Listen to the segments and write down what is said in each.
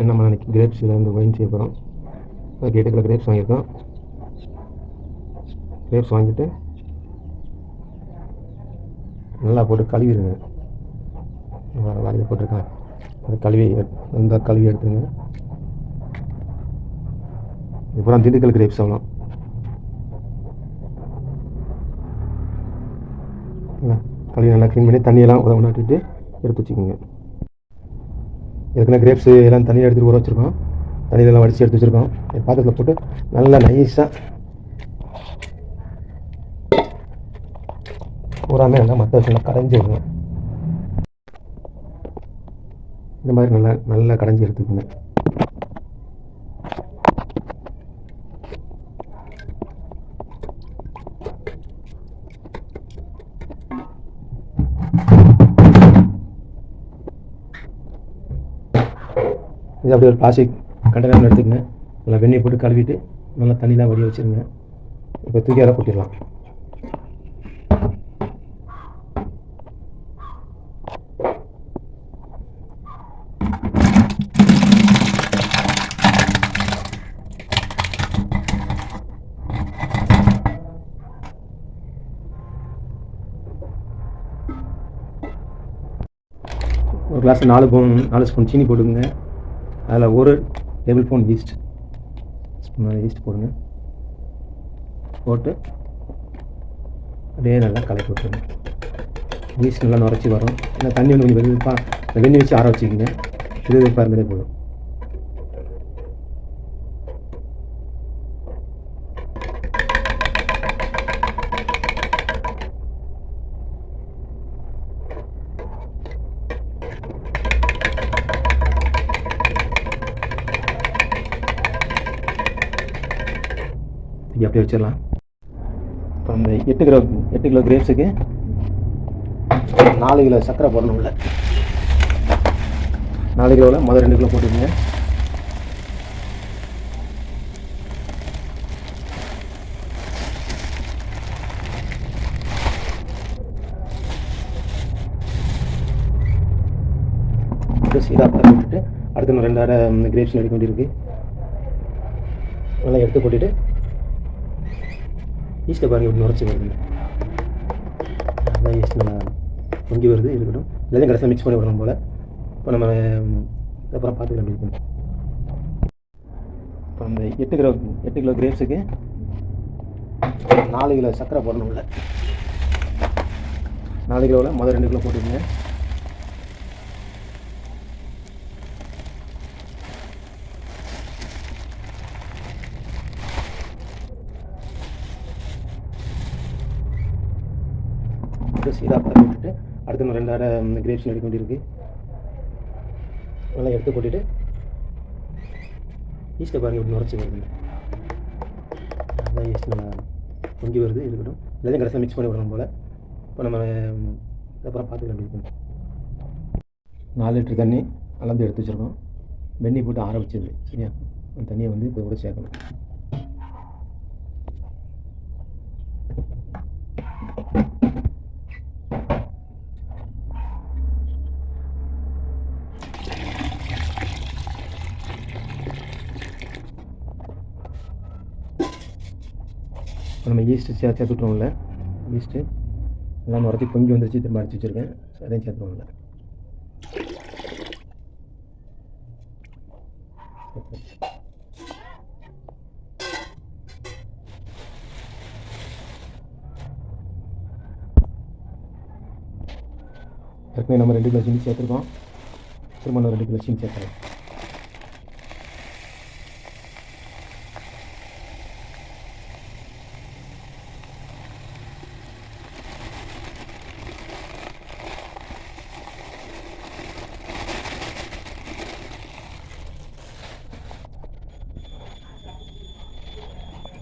நம்ம அன்றைக்கி கிரேப்ஸில் வந்து ஒயின் செய்ய போகிறோம். அதுக்கு 8 கிலோ கிரேப்ஸ் வாங்கியிருக்கோம். கிரேப்ஸ் வாங்கிட்டு நல்லா போட்டு கழுவிடுங்க. வாளியில் போட்டிருக்கேன், அது கழுவி இந்த கழுவி எடுத்துருங்க. இப்போ திண்டுக்கல் கிரேப்ஸ் ஆகலாம். கழுவி நல்லா க்ளீன் பண்ணி தண்ணியெல்லாம் உதவிட்டு எடுத்து வச்சுக்கோங்க. ஏற்கனவே கிரேப்ஸு எல்லாம் தண்ணியில் எடுத்துகிட்டு ஊற வச்சுருக்கோம். தண்ணியெல்லாம் வடித்து எடுத்து வச்சுருக்கோம். பாத்திரத்தில் போட்டு நல்லா நைஸாக பூராமே நல்லா மற்ற விஷயம் கடைஞ்சி விடணும். இந்த மாதிரி நல்லா நல்லா கடைஞ்சி எடுத்துக்கணும். இது அப்படியே ஒரு பிளாஸ்டிக் கண்டெய்னர் எடுத்துக்கங்க. நல்லா வெண்ணெய் போட்டு கழுவிட்டு நல்லா தண்ணிலாம் வடிய வச்சுருங்க. இப்போ தூக்கி அதை கொட்டிடலாம். ஒரு கிளாஸ் 4 ஸ்பூன் சீனி போட்டுக்கோங்க. அதில் 1 டேபிள் ஸ்பூன் ஈஸ்ட் போடுங்க. போட்டு அப்படியே நல்லா கலக்கி விட்டுருங்க. ஈஸ்ட் நல்லா நுரைச்சி வரும். இந்த தண்ணி வந்து கொஞ்சம் வெதுப்பாக வெண்ணி வச்சு ஆற வச்சுக்கிங்க. இது வெதுப்பாக இருந்ததே போதும். அப்படியே வச்சிடலாம். இப்போ அந்த 8 கிலோ கிரேப்ஸுக்கு 4 கிலோ சர்க்கரை போடணும். உள்ள 4 கிலோவில் முதல் 2 கிலோ போட்டுக்கோங்க. சீராக போட்டுட்டு அடுத்து நம்ம 2 அரை கிரேப்ஸ் எடுக்க வேண்டியிருக்கு. நல்லா எடுத்து போட்டுட்டு ஈஸ்ட்டை பாருங்கள் இப்படி நுரைச்சி வருதுங்க. அதான் ஈஸ்ட் நல்லா பொங்கி வருது. இருக்கட்டும், இதெல்லாம் கடைசியாக மிக்ஸ் பண்ணி விடணும் போல். இப்போ நம்ம அப்புறம் பார்த்துக்கலாம். இருக்கணும். இப்போ அந்த 8 கிலோ கிரேப்ஸுக்கு 4 கிலோ சர்க்கரை போடணும். உள்ள 4 கிலோவில் முதல் 2 கிலோ போட்டுக்கோங்க. சீராக போட்டுட்டு அடுத்து நம்ம 2 அரை கிரேப்ஸ் எடுக்க வேண்டியிருக்கு. நல்லா எடுத்து போட்டுட்டு ஈஸ்ட்டை பாருங்கள் இப்படி நுரைச்சி வருதுங்க. அதான் ஈஸ்ட் நல்லா பொங்கி வருது. இருக்கட்டும், இதெல்லாம் கடைசியாக மிக்ஸ் பண்ணி விடணும் போல். இப்போ நம்ம அப்புறம் பார்த்துக்கலாம். இருக்கணும். 4 லிட்டர் தண்ணி அளந்து எடுத்து வச்சுருக்கோம். வெண்ணெய் போட்டு ஆற வச்சது. சரியா, அந்த தண்ணியை வந்து இப்போ கூட சேர்க்கணும். நம்ம ஈஸ்ட்டு சேர்த்துட்டோம்ல. ஈஸ்ட்டு எல்லாம் நுரைச்சி பொங்கி வந்துருச்சு. திரும்ப அடிச்சு வச்சுருக்கேன். அதையும் சேர்த்துருவோம்ல. ஏற்கனவே நம்ம 2 கிலோ சீனி சேர்த்துருக்கோம். திரும்ப நம்ம 2 கிலோ சீனி சேர்த்துறோம்.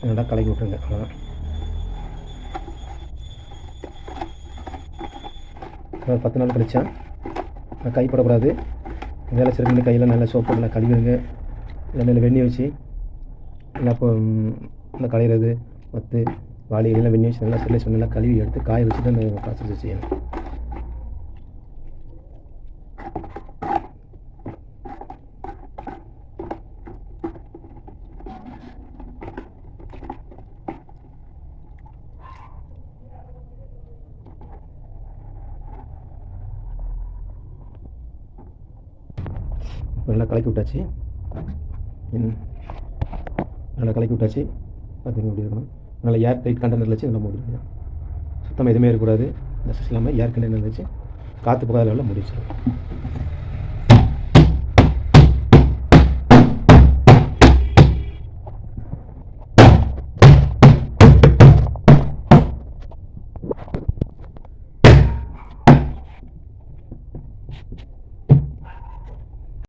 நல்லா கலக்கி விட்டுருங்க. அவ்வளோதான். ஒரு 10 நாள் கழிச்சா கைப்படக்கூடாது. வேலை சிறப்பு கையில் நல்லா சோப்பு நல்லா கழுவிடுங்க. இல்லை மேலே வெண்ணி வச்சு நல்லா இப்போ நல்லா களையிறது மற்ற வாளிகள்லாம் வெண்ணி வச்சு நல்லா ஸ்டெர்லைஸ் பண்ணி நல்லா கழுவி எடுத்து காய வச்சுட்டு அந்த ப்ராசஸ் செய்யணும். நல்லா கலக்கி விட்டாச்சு. நல்லா கலக்கி விட்டாச்சு. பார்த்துங்க எப்படி இருக்கணும். நல்லா ஏர் டைட் கண்டெய்னர் வச்சு நல்லா மூடிடுங்க. சுத்தமாக எதுவுமே இருக்கக்கூடாது. டஸ்ட் இல்லாமல் ஏர் கண்டெய்னர் வச்சு காற்று போகாத லெவலில் மூடி வச்சிடும்.